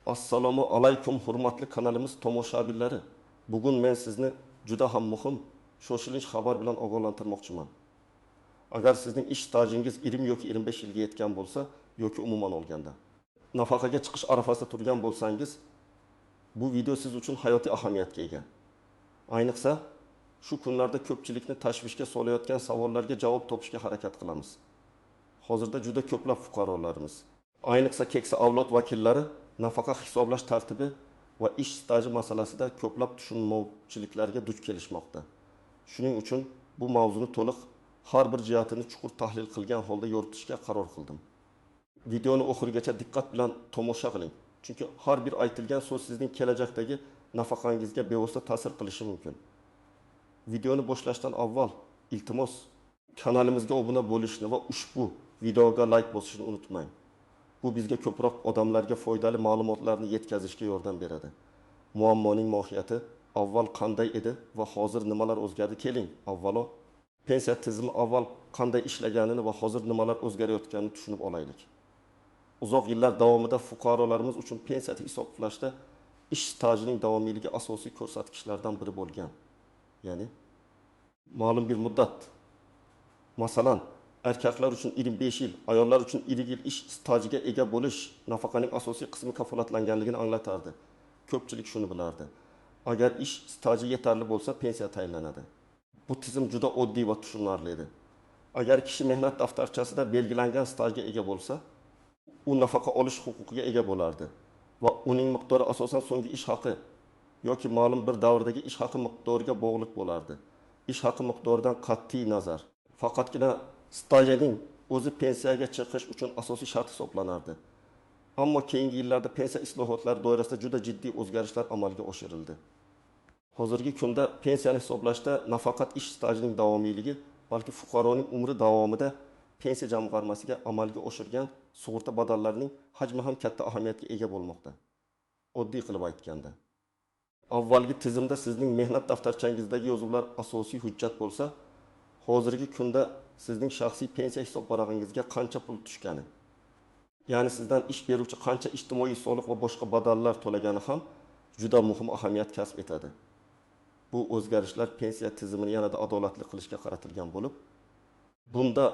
Assalomu alaykum hurmatli kanalimiz tomoshabinlari. Bugun men sizni juda ham muhim shoshilinch xabar bilan ogohlantirmoqchiman. Agar sizning ish stajingiz 20 yoki 25 yilga yetgan bo'lsa, yoki umuman olganda, nafaqaga chiqish arafasida turgan bo'lsangiz, bu video siz uchun hayotiy ahamiyatga ega. Ayniqsa, shu kunlarda ko'pchilikni tashvishga solayotgan savollarga javob topishga harakat qilamiz. Hozirda juda ko'plab fuqarolarimiz, ayniqsa keksa avlod vakillari nafaqa hisoblash tartibi va ish staji masalasida ko'plab tushunmovchiliklarga duch kelishmoqda. Shuning uchun bu mavzuni to'liq har bir jihatini chuqur tahlil qilgan holda yoritishga qaror qildim. Videoni oxirigacha diqqat bilan tomosha qiling, chunki har bir aytilgan so'z sizning kelajakdagi nafaqangizga bevosita ta'sir qilishi mumkin. Videoni boshlashdan avval iltimos kanalimizga obuna bo'lishni va ushbu videoga like bosishni unutmang. Bu bizga ko'proq odamlarga foydali ma'lumotlarni yetkazishga yordam beradi. Muammoning mohiyati avval qanday edi va hozir nimalar o'zgardi? Keling, avvalo pensiya tizimi avval qanday ishlaganini va hozir nimalar o'zgarayotganini tushunib olaylik. Uzoq yillar davomida fuqarolarimiz uchun pensiya hisoblashda ish stajining davomiyligi asosiy ko'rsatkichlardan biri bo'lgan. Ya'ni ma'lum bir muddat, masalan, erkaklar uchun 25 yil, ayollar uchun 20 yil ish stajiga ega bo'lish nafaqaning asosiy qismi kafolatlanganligini anglatardi. Ko'pchilik shuni bilardi. Agar ish staji yetarli bo'lsa, pensiya tayinlanadi. Bu tizim juda oddiy va tushunarli edi. Agar kishi mehnat daftarchasida belgilangan stajga ega bo'lsa, u nafaqa olish huquqiga ega bo'lardi va uning miqdori asosan so'nggi ish haqi yoki ma'lum bir davrdagi ish haqi miqdoriga bog'liq bo'lardi. Ish haqi miqdoridan qat'iy nazar, faqatgina stajning o'zi pensiyaga chiqish uchun asosiy shart hisoblanardi. Ammo keyingi yillarda pensiya islohotlari doirasida juda jiddiy o'zgarishlar amalga oshirildi. Hozirgi kunda pensiyani hisoblashda nafaqat ish stajining davomiyligi, balki fuqaroning umri davomida pensiya jamg'armasiga amalga oshirgan sug'urta badallarining hajmi ham katta ahamiyatga ega bo'lmoqda. Oddiy qilib aytganda, avvalgi tizimda sizning mehnat daftarchangizdagi yozuvlar asosiy hujjat bo'lsa, hozirgi kunda sizning shaxsiy pensiya hisob varag'ingizga qancha pul tushgani, ya'ni sizdan ish beruvchi qancha ijtimoiy soliq va boshqa badallar to'lagani ham juda muhim ahamiyat kasb etadi. Bu o'zgarishlar pensiya tizimini yanada adolatli qilishga qaratilgan bo'lib, bunda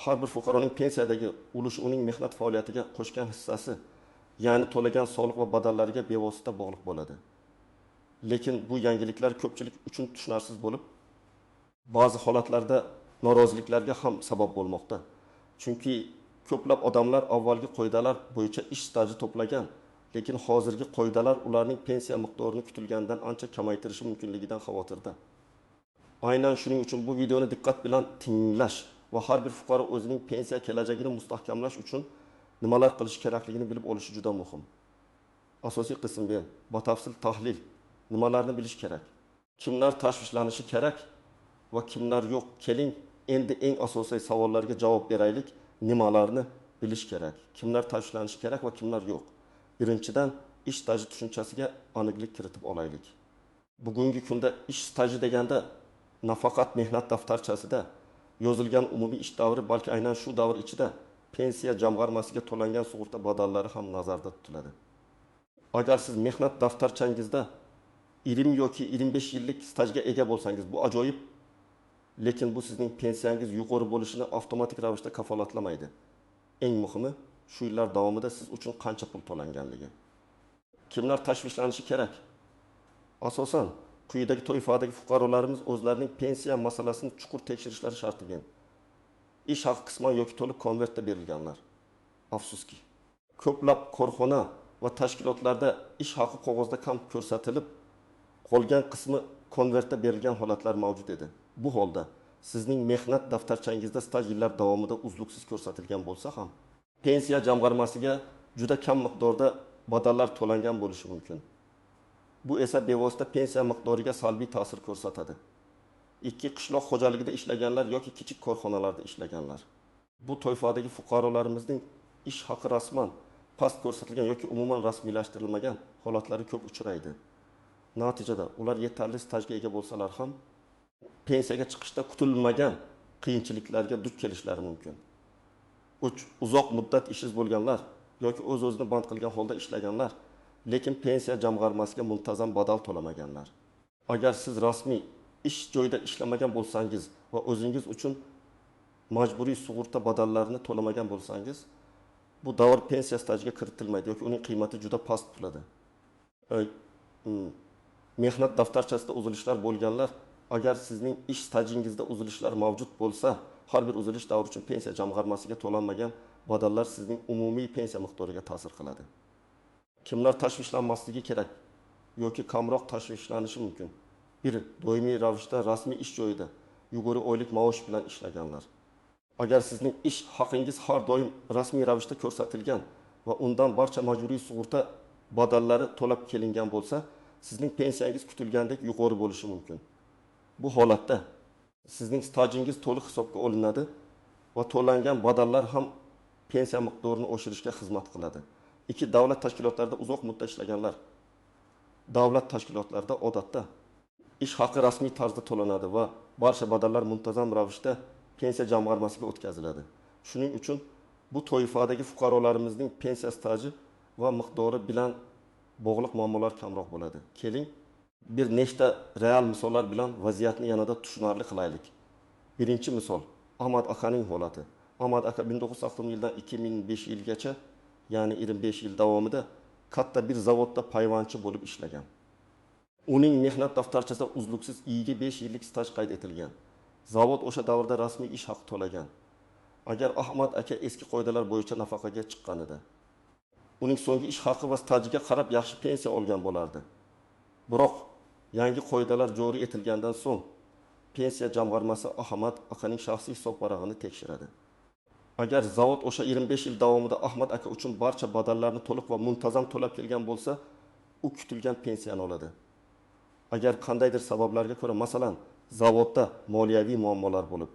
har bir fuqaroning pensiyadagi ulushi uning mehnat faoliyatiga qo'shgan hissasi, ya'ni to'lagan soliq va badallariga bevosita bog'liq bo'ladi. Lekin bu yangiliklar ko'pchilik uchun tushunarsiz bo'lib, ba'zi holatlarda noroziliklarga ham sabab bo'lmoqda. Chunki ko'plab odamlar avvalgi qoidalar bo'yicha ish staji to'plagan, lekin hozirgi qoidalar ularning pensiya miqdorini kutilgandan ancha kamaytirishi mumkinligidan xavotirda. Aynan shuning uchun bu videoni diqqat bilan tinglash va har bir fuqaro o'zining pensiya kelajagini mustahkamlash uchun nimalar qilish kerakligini bilib olishi juda muhim. Asosiy qism bu batafsil tahlil. Nimalarni bilish kerak? Kimlar tashvishlanishi kerak va kimlar yo'q? Keling, endi eng asosiy savollarga javob beraylik. Nimalarni bilish kerak? Kimlar tashvishlanishi kerak va kimlar yo'q? Birinchidan, ish staji tushunchasiga aniqlik kiritib olaylik. Bugungi kunda ish staji deganda nafaqat mehnat daftarchasida yozilgan umumiy ish davri, balki aynan shu davr ichida pensiya jamg'armasiga to'langan sug'urta badallari ham nazarda tutiladi. Agar siz mehnat daftarchangizda 20 yoki 25 yillik stajga ega bo'lsangiz, bu ajoyib. Lekin bu sizning pensiyangiz yuqori bo'lishini avtomatik ravishda kafolatlamaydi. Eng muhimi, shu yillar davomida siz uchun qancha pul to'langanligi. Kimlar tashvishlanishi kerak? Asosan, quyidagi toifadagi fuqarolarimiz o'zlarining pensiya masalasini chuqur tekshirishlari shart ekan. Ish haqi qisman yoki to'liq konvertda berilganlar. Afsuski, ko'plab korxona va tashkilotlarda ish haqi qog'ozda kam ko'rsatilib, qolgan qismi konvertda berilgan holatlar mavjud edi. Bu holda sizning mehnat daftarchangizda staj yillar davomida uzluksiz ko'rsatilgan bo'lsa ham, pensiya jamg'armasiga juda kam miqdorda badallar to'langan bo'lishi mumkin. Bu esa bevosita pensiya miqdoriga salbiy ta'sir ko'rsatadi. Ikki qishloq xo'jaligida ishlaganlar yoki kichik korxonalarda ishlaganlar. Bu toifadagi fuqarolarimizning ish haqi rasman past ko'rsatilgan yoki umuman rasmiylashtirilmagan holatlari ko'p uchraydi. Natijada ular yetarli stajga ega bo'lsalar ham pensiyaga chiqishda kutilmagan qiyinchiliklarga duch kelishlari mumkin. Uzoq muddat ishsiz bo'lganlar yoki o'z-o'zini band qilgan holda ishlaganlar lekin pensiya jamg'armasiga muntazam badal to'lamaganlar. Agar siz rasmiy ish joyida ishlamagan bo'lsangiz va o'zingiz uchun majburiy sug'urta badallarini to'lamagan bo'lsangiz, bu davr pensiya stajiga kiritilmaydi yoki uning qiymati juda past bo'ladi. Mehnat daftarchasida uzilishlar bo'lganlar, agar sizning ish stajingizda uzilishlar mavjud bo'lsa, har bir uzilish davri uchun pensiya jamg'armasiga to'lanmagan badallar sizning umumiy pensiya miqdoriga ta'sir qiladi. Kimlar tashvishlanmasligi kerak yoki kamroq tashvishlanishi mumkin? Biri, doimiy ravishda rasmiy ish joyida yuqori oylik maosh bilan ishlaganlar. Agar sizning ish haqingiz har doim rasmiy ravishda ko'rsatilgan va undan barcha majburiy sug'urta badallari to'lab kelingan bo'lsa, sizning pensiyangiz kutilgandek yuqori bo'lishi mumkin. Bu holatda sizning stajingiz to'liq hisobga olinadi va to'langan badallar ham pensiya miqdorini oshirishga xizmat qiladi. İki, davlat tashkilotlarida uzoq muddat ishlaganlar. Davlat tashkilotlarida odatda ish haqi rasmiy tarzda to'lanadi va barcha badallar muntazam ravishda pensiya jamg'armasiga o'tkaziladi. Shuning uchun bu toifadagi fuqarolarimizning pensiya staji va miqdori bilan bog'liq muammolar kamroq bo'ladi. Keling, bir nechta real misollar bilan vaziyatni yanada tushunarli qilaylik. Birinchi misol, Ahmad akaning holati. Ahmad aka 1960 yildan 2005 yilgacha, ya'ni 25 yil davomida katta bir zavodda payvandchi bo'lib ishlagan. Uning mehnat daftarchasida uzluksiz 25 yillik staj qayd etilgan. Zavod o'sha davrda rasmiy ish haqi to'lagan. Agar Ahmad aka eski qoidalar bo'yicha nafaqaga chiqqanida, uning so'nggi ish haqi va stajiga qarab yaxshi pensiya olgan bo'lardi. Biroq yangi qoidalar joriy etilgandan so'ng pensiya jamg'armasi Ahmad akaning shaxsiy hisob varag'ini tekshiradi. Agar zavod o'sha 25 yil davomida Ahmad aka uchun barcha badallarni to'liq va muntazam to'lab kelgan bo'lsa, u kutilgan pensiyani oladi. Agar qandaydir sabablarga ko'ra, masalan, zavodda moliyaviy muammolar bo'lib,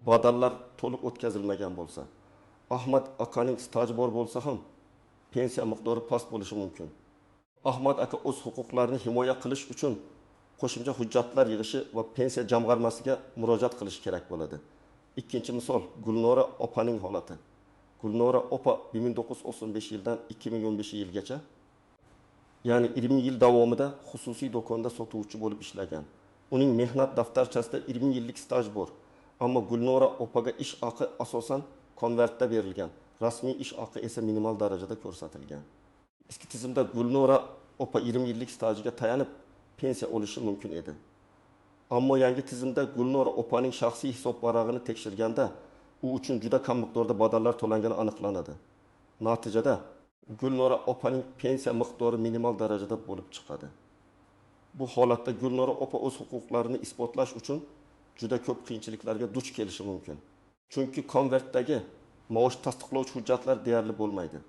badallar to'liq o'tkazilmagan bo'lsa, Ahmad akaning staji bor bo'lsa ham pensiya miqdori past bo'lishi mumkin. Ahmad aka o'z huquqlarini himoya qilish uchun qo'shimcha hujjatlar yig'ishi va pensiya jamg'armasiga murojaat qilish kerak bo'ladi. İkinci misol, Gulnora opaning holati. Gulnora opa 1935 yildan 2015 yilgacha, ya'ni 20 yil davomida xususiy do'konda sotuvchi bo'lib ishlagan. Uning mehnat daftarchasida 20 yillik staj bor. Ammo Gulnora opaga ish haqi asosan konvertda berilgan. Rasmiy ish haqi esa minimal darajada ko'rsatilgan. Eski tizimda Gulnora opa 20 yillik stajiga tayanib pensiya olishi mumkin edi. Ammo yangi tizimda Gulnora opaning shaxsiy hisob varag'ini tekshirganda u uchun juda kam miqdorda badallar to'langani aniqlanadi. Natijada Gulnora opaning pensiya miqdori minimal darajada bo'lib chiqadi. Bu holatda Gulnora opa o'z huquqlarini isbotlash uchun juda ko'p qiyinchiliklarga duch kelishi mumkin. Chunki konvertdagi maosh tasdiqlovchi hujjatlar deyarli bo'lmaydi.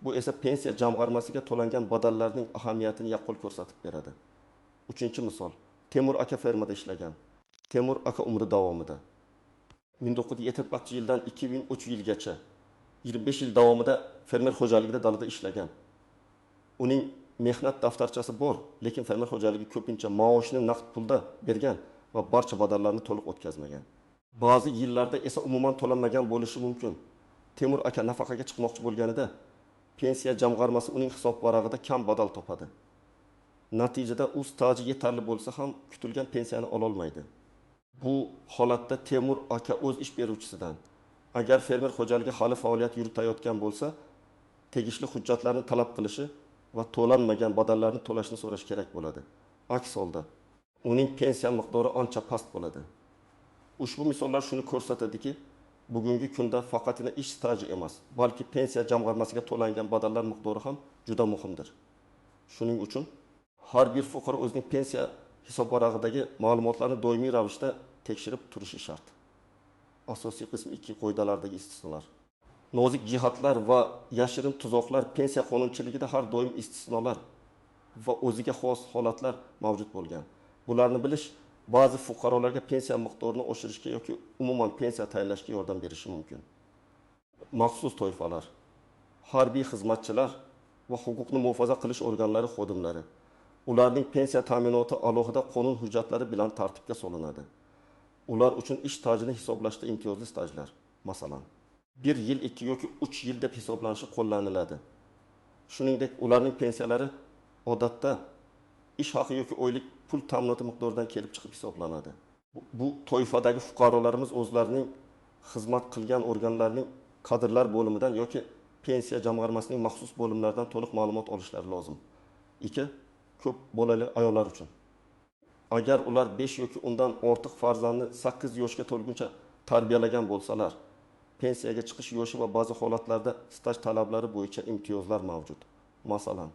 Bu esa pensiya jamg'armasiga to'langan badallarning ahamiyatini yaqqol ko'rsatib beradi. Uchinchi misol, Temur aka fermada ishlagan. Temur aka umri davomida 1970 yildan 2003 yilgacha 25 yil davomida fermer xo'jaligida dalada ishlagan. Uning mehnat daftarchasi bor, lekin fermer xo'jaligi ko'pincha maoshni naqd pulda bergan va barcha badallarni to'liq o'tkazmagan. Ba'zi yillarda esa umuman to'lanmagan bo'lishi mumkin. Temur aka nafaqaga chiqmoqchi bo'lganida pensiya jamg'armasi uning hisob varag'ida kam badal topadi. Natijada u staji yetarli bo'lsa ham kutilgan pensiyani ola olmaydi. Bu holatda Temur aka o'z ish beruvchisidan, agar fermer xo'jaligi hali faoliyat yuritayotgan bo'lsa, tegishli hujjatlarni talab qilishi va to'lanmagan badallarni to'lashni so'rash kerak bo'ladi. Aks holda uning pensiya miqdori ancha past bo'ladi. Ushbu misollar shuni ko'rsatadiki, bugungi kunda faqatgina ish staji emas, balki pensiya jamg'armasiga to'langan badallar miqdori ham juda muhimdir. Shuning uchun har bir fuqaro o'zining pensiya hisob varag'idagi ma'lumotlarni doimiy ravishda tekshirib turishi shart. Asosiy qism 2 qoidalardagi istisnolar. Nozik jihatlar va yashirin tuzoqlar pensiya qonunchiligida har doim istisnolar va o'ziga xos holatlar mavjud bo'lgan. Bularni bilish ba'zi fuqarolarga pensiya miqdorini oshirishga yoki umuman pensiya tayinlashga yordam berishi mumkin. Maxsus toifalar, harbiy xizmatchilar va huquqni muhofaza qilish organlari xodimlari. Ularning pensiya ta'minoti alohida qonun hujjatlari bilan tartibga solinadi. Ular uchun ish stajini hisoblashda imtiyozli stajlar, masalan, 1 yil, 2 yoki 3 yil deb hisoblanishi qo'llaniladi. Shuningdek, ularning pensiyalari odatda ish haqi yoki oylik pul ta'minoti miqdoridan kelib chiqib hisoblanadi. Bu toifadagi fuqarolarimiz o'zlarining xizmat qilgan organlarning kadrlar bo'limidan yoki pensiya jamg'armasining maxsus bo'limlaridan to'liq ma'lumot olishlari lozim. 2. Ko'p bolali ayollar uchun. Agar ular 5 yoki undan ortiq farzandni 8 yoshga to'lguncha tarbiyalagan bo'lsalar, pensiyaga chiqish yoshi va ba'zi holatlarda staj talablari bo'yicha imtiyozlar mavjud. Masalan,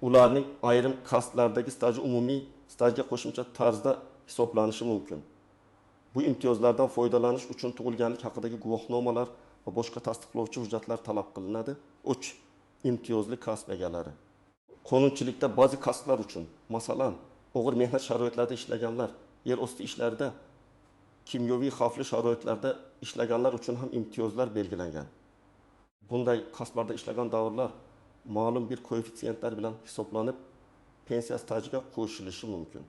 ularning ayrim kasblardagi staji umumiy stajga qo'shimcha tarzda hisoblanishi mumkin. Bu imtiyozlardan foydalanish uchun tug'ilganlik haqidagi guvohnomalar va boshqa tasdiqlovchi hujjatlar talab qilinadi. 3. Imtiyozli kasb egalari. Qonunchilikda ba'zi kasblar uchun, masalan, og'ir mehnat sharoitlarida ishlaganlar, yer osti ishlarida, kimyoviy xavfli sharoitlarda ishlaganlar uchun ham imtiyozlar belgilangan. Bunday kasblarda ishlagan davrlar ma'lum bir koeffitsiyentlar bilan hisoblanib, pensiya stajiga qo'shilishi mumkin.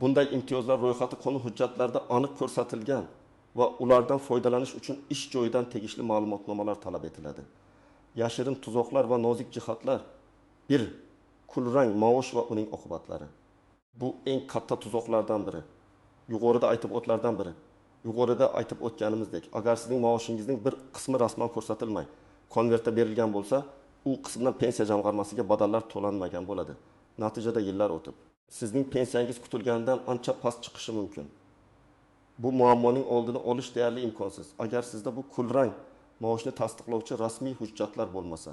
Bunday imtiyozlar ro'yxati qonun hujjatlarida aniq ko'rsatilgan va ulardan foydalanish uchun ish joyidan tegishli ma'lumotnomalar talab etiladi. Yashirin tuzoqlar va nozik jihatlar. 1. Kulrang maosh va uning oqibatlari. Bu eng katta tuzoqlardan biri. Yuqorida aytib o'tganimizdek, agar sizning maoshingizning bir qismi rasman ko'rsatilmay, konvertda berilgan bo'lsa, u qismdan pensiya jamg'armasiga badallar to'lanmagan bo'ladi. Natijada yillar o'tib, sizning pensiyangiz kutilganidan ancha past chiqishi mumkin. Bu muammoning oldini olish deyarli imkonsiz, agar sizda bu kulrang maoshni tasdiqlovchi rasmiy hujjatlar bo'lmasa.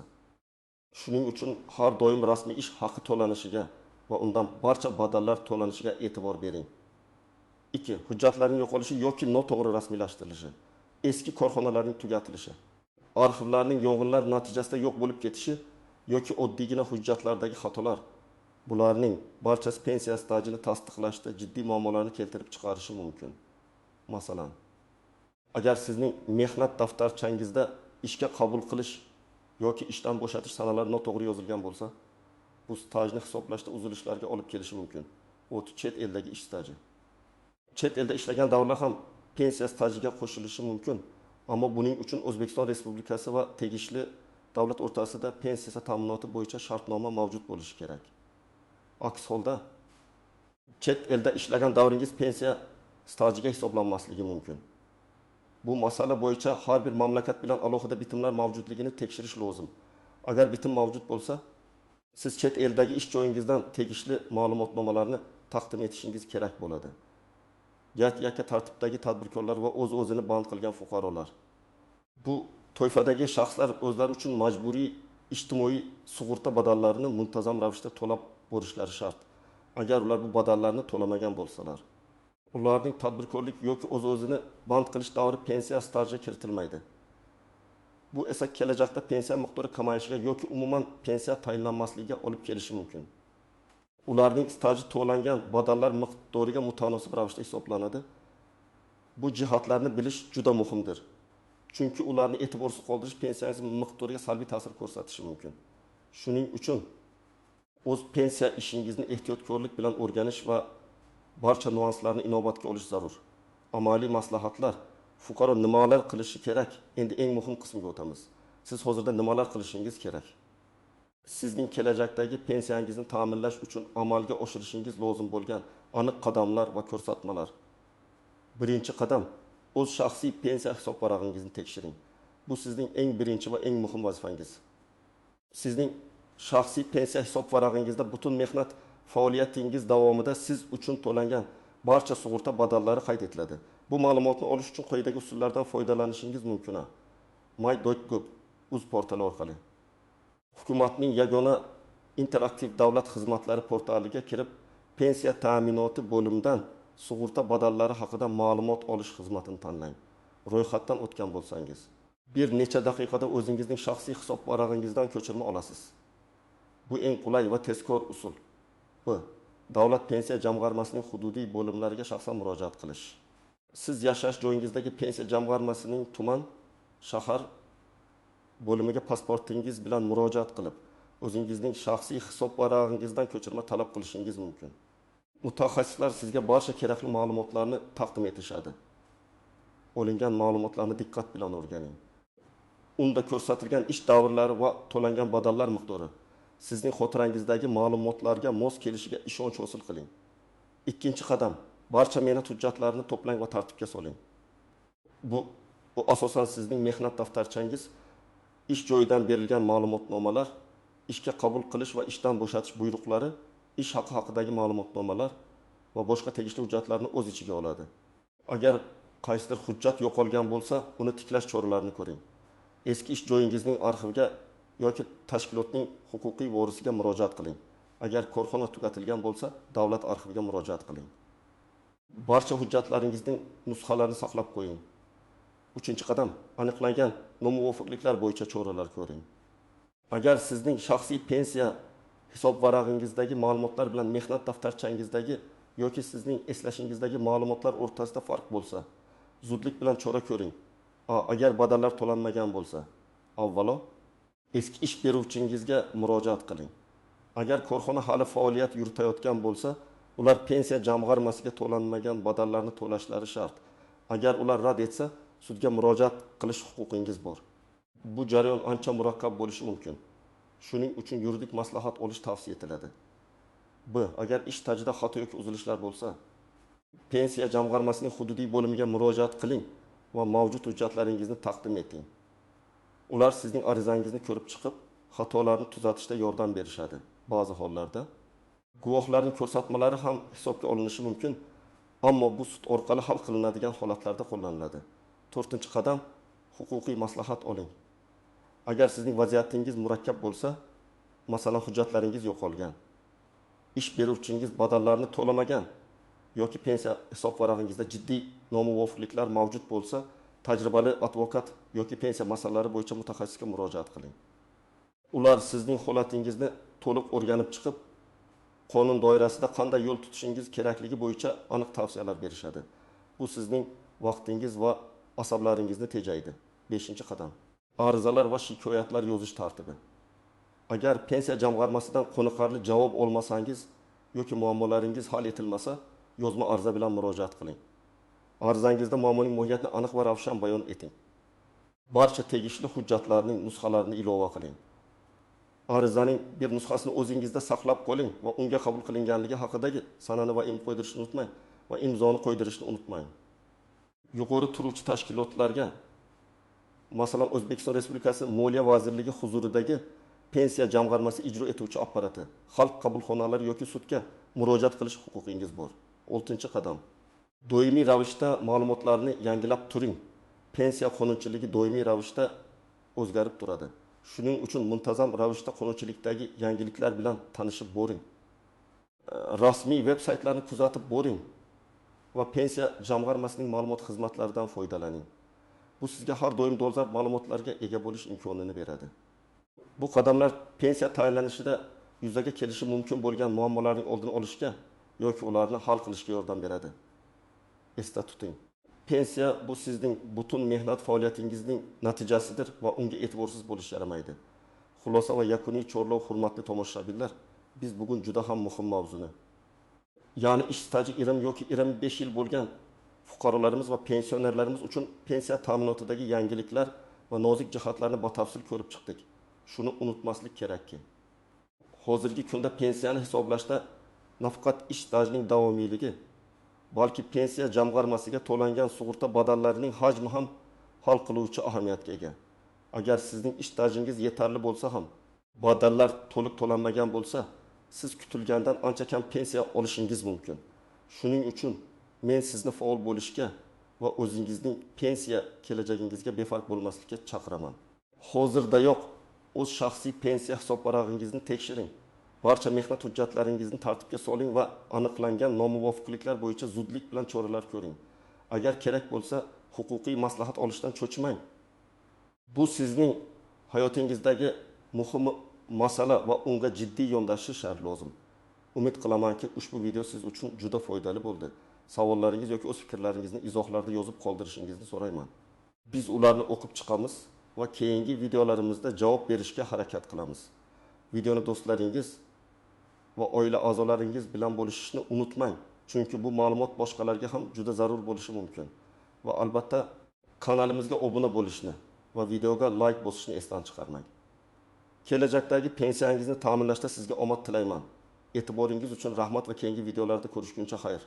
Shuning uchun har doim rasmiy ish haqi to'lanishiga va undan barcha badallar to'lanishiga e'tibor bering. 2. Hujjatlarning yo'qolishi yoki noto'g'ri rasmiylashtirilishi. Eski korxonalarning tugatilishi. Arxivlarning yong'inlar natijasida yo'q bo'lib ketishi yoki oddiygina hujjatlardagi xatolar. Bularning barchasi pensiya stajini tasdiqlashda jiddiy muammolarni keltirib chiqarishi mumkin. Masalan, agar sizning mehnat daftarchangizda ishga qabul qilish yoki ishdan bo'shatish sanalari noto'g'ri yozilgan bo'lsa, bu stajni hisoblashda uzilishlarga olib kelishi mumkin. U chet eldagi ish staji. Chet elda ishlagan davrlar ham pensiya stajiga qo'shilishi mumkin, ammo buning uchun O'zbekiston Respublikasi va tegishli davlat o'rtasida pensiya ta'minoti bo'yicha shartnoma mavjud bo'lishi kerak. Aks holda chet elda ishlagan davringiz pensiya stajiga hisoblanmasligi mumkin. Bu masala bo'yicha har bir mamlakat bilan alohida bitimlar mavjudligini tekshirish lozim. Agar bitim mavjud bo'lsa, siz chet eldagi ish joyingizdan tegishli ma'lumotnomalarni taqdim etishingiz kerak bo'ladi. Yakka tartibdagi tadbirkorlar va o'z-o'zini band qilgan fuqarolar. Bu toifadagi shaxslar o'zlari uchun majburiy ijtimoiy sug'urta badallarini muntazam ravishda to'lab borishlari shart. Agar ular bu badallarni to'lamagan bo'lsalar, ularning tadbirkorlik yoki o'z-o'zini band qilish davri pensiya stajiga kiritilmaydi. Bu esa kelajakda pensiya miqdori kamayishiga yoki umuman pensiya tayinlanmasligiga olib kelishi mumkin. Ularning staji to'langan badallar miqdoriga mutanosib ravishda hisoblanadi. Bu jihatlarni bilish juda muhimdir. Chunki ularni e'tiborsiz qoldirish pensiyangiz miqdoriga salbiy ta'sir ko'rsatishi mumkin. Shuning uchun o'z pensiya ishingizni ehtiyotkorlik bilan o'rganish va barcha nuanslarni inobatga olish zarur. Amaliy maslahatlar, fuqaro nimalar qilishi kerak? Endi eng muhim qismga o'tamiz. Siz hozirda nimalar qilishingiz kerak? Sizning kelajakdagi pensiyangizni ta'minlash uchun amalga oshirishingiz lozim bo'lgan aniq qadamlar va ko'rsatmalar. Birinchi qadam, o'z shaxsiy pensiya hisobvarag'ingizni tekshiring. Bu sizning eng birinchi va eng muhim vazifangiz. Sizning shaxsiy pensiya hisobvarag'ingizda butun mehnat faoliyatingiz davomida siz uchun to'langan barcha sug'urta badallari qayd etiladi. Bu ma'lumotni olish uchun quyidagi usullardan foydalanishingiz mumkin. My.gov.uz portali orqali hukumatning yagona interaktiv davlat xizmatlari portaliga kirib, pensiya ta'minoti bo'limidan sug'urta badallari haqida ma'lumot olish xizmatini tanlang. Ro'yxatdan o'tgan bo'lsangiz, bir necha daqiqada o'zingizning shaxsiy hisobvarag'ingizdan ko'chirma olasiz. Bu eng qulay va tezkor usul. B. Davlat pensiya jamg'armasining hududiy bo'limlariga shaxsan murojaat qilish. Siz yashash joyingizdagi pensiya jamg'armasining tuman, shahar bo'limiga pasportingiz bilan murojaat qilib, o'zingizning shaxsiy hisobvarag'ingizdan ko'chirma talab qilishingiz mumkin. Mutaxassislar sizga barcha kerakli ma'lumotlarni taqdim etishadi. Olingan ma'lumotlarni diqqat bilan o'rganing. unda ko'rsatilgan ish davrlari va to'langan badallar miqdori sizning xotirangizdagi ma'lumotlarga mos kelishiga ishonch hosil qiling. Ikkinchi qadam, barcha mehnat hujjatlarini to'plang va tartibga soling. Bu asosan sizning mehnat daftarchangiz, ish joyidan berilgan ma'lumotnomalar, ishga qabul qilish va ishdan bo'shatish buyruqlari, ish haqi haqidagi ma'lumotnomalar va boshqa tegishli hujjatlarni o'z ichiga oladi. Agar qaysidir hujjat yo'qolgan bo'lsa, uni tiklash choralarini ko'ring. Eski ish joyingizning arxiviga yoki tashkilotning huquqiy vorisiga murojaat qiling. Agar korxona tugatilgan bo'lsa, davlat arxiviga murojaat qiling. Barcha hujjatlaringizning nusxalarini saqlab qo'ying. Uchinchi qadam, aniqlangan nomuvofiqliklar bo'yicha choralar ko'ring. Agar sizning shaxsiy pensiya hisob varag'ingizdagi ma'lumotlar bilan mehnat daftarchangizdagi yoki sizning eslashingizdagi ma'lumotlar o'rtasida farq bo'lsa, zudlik bilan chora ko'ring. Agar badallar to'lanmagan bo'lsa, avvalo eski ish beruvchingizga murojaat qiling. Agar korxona hali faoliyat yuritayotgan bo'lsa, ular pensiya jamg'armasiga to'lanmagan badallarni to'lashlari shart. Agar ular rad etsa, sudga murojaat qilish huquqingiz bor. Bu jarayon ancha murakkab bo'lishi mumkin. Shuning uchun yuridik maslahat olish tavsiya etiladi. Agar ish stajida xato yoki uzilishlar bo'lsa, pensiya jamg'armasining hududiy bo'limiga murojaat qiling va mavjud hujjatlaringizni taqdim eting. Ular sizning arizangizni ko'rib chiqib, xatolarni tuzatishda yordam berishadi. Ba'zi hollarda guvohlarning ko'rsatmalari ham hisobga olinishi mumkin, ammo bu sud orqali hal qilinadigan holatlarda qo'llaniladi. 4-qadam, huquqiy maslahat oling. Agar sizning vaziyatingiz murakkab bo'lsa, masalan hujjatlaringiz yo'qolgan, ish beruvchingiz badallarni to'lamagan yoki pensiya hisob varag'ingizda jiddiy nomuvofiqliklar mavjud bo'lsa, tajribali advokat yoki pensiya masalalari bo'yicha mutaxassisga murojaat qiling. Ular sizning holatingizni to'liq o'rganib chiqib, qonun doirasida qanday yo'l tutishingiz kerakligi bo'yicha aniq tavsiyalar berishadi. Bu sizning vaqtingiz va asablaringizni tejaydi. 5-qadam. Arizalar va shikoyatlar yozish tartibi. Agar pensiya jamg'armasidan qoniqarli javob olmasangiz yoki muammolaringiz hal etilmasa, yozma ariza bilan murojaat qiling. Arizangizda muammoning mohiyatini aniq va ravshan bayon eting. Barcha tegishli hujjatlarning nusxalarini ilova qiling. Arizaning bir nusxasini o'zingizda saqlab qoling va unga qabul qilinganligi haqidagi sanani va imzo qo'ydirishni unutmang va imzoni qo'ydirishni unutmang. Yuqori turuvchi tashkilotlarga, masalan O'zbekiston Respublikasi Moliya vazirligi huzuridagi pensiya jamg'armasi ijro etuvchi apparati, xalq qabulxonalari yoki sudga murojaat qilish huquqingiz bor. 6-qadam. Doimiy ravishda ma'lumotlarni yangilab turing. Pensiya qonunchiligi doimiy ravishda o'zgarib turadi. Shuning uchun muntazam ravishda qonunchilikdagi yangiliklar bilan tanishib boring. Rasmiy veb-saytlarni kuzatib boring va pensiya jamg'armasining ma'lumot xizmatlaridan foydalaning. Bu sizga har doim dolzarb ma'lumotlarga ega bo'lish imkonini beradi. Bu qadamlar pensiya tayinlanishida yuzaga kelishi mumkin bo'lgan muammolarning oldini olishga yoki ularni hal qilishga yordam beradi. Esda tuting. Pensiya bu sizning butun mehnat faoliyatingizning natijasidir va unga e'tiborsiz bo'lish yaramaydi. Xulosa va yakuniy chorlov, hurmatli tomoshabinlar, biz bugun juda ham muhim mavzuni, ya'ni ish staji 20 yoki 25 yil bo'lgan fuqarolarimiz va pensionerlarimiz uchun pensiya ta'minotidagi yangiliklar va nozik jihatlarni batafsil ko'rib chiqdik. Shuni unutmaslik kerakki, hozirgi kunda pensiyani hisoblashda nafaqat ish stajining davomiyligi, balki pensiya jamg'armasiga to'langan sug'urta badallarining hajmi ham hal qiluvchi ahamiyatga ega. Agar sizning ish stajingiz yetarli bo'lsa ham, badallar to'liq to'lanmagan bo'lsa, siz kutilgandan ancha kam pensiya olishingiz mumkin. Shuning uchun men sizni faol bo'lishga va o'zingizning pensiya kelajagingizga befarq bo'lmaslikka chaqiraman. Hozirdayoq o'z shaxsiy pensiya hisob varag'ingizni tekshiring. Barcha mehnat hujjatlaringizni tartibga soling va aniqlangan nomuvofiqliklar bo'yicha zudlik bilan choralar ko'ring. Agar kerak bo'lsa, huquqiy maslahat olishdan cho'chimang. Bu sizning hayotingizdagi muhim masala va unga jiddiy yondashish lozim. Umid qilamanki, ushbu video siz uchun juda foydali bo'ldi. Savollaringiz yoki o'z fikrlaringizni izohlarda yozib qoldirishingizni so'rayman. Biz ularni o'qib chiqamiz va keyingi videolarimizda javob berishga harakat qilamiz. Videoni do'stlaringiz va oila a'zolaringiz bilan bo'lishishni unutmang, chunki bu ma'lumot boshqalarga ham juda zarur bo'lishi mumkin. Va albatta kanalimizga obuna bo'lishni va videoga like bosishni esdan chiqarmang. Kelajakdagi pensiyangizni ta'minlashda sizga omad tilayman. E'tiboringiz uchun rahmat va keyingi videolarda ko'rishguncha xayr.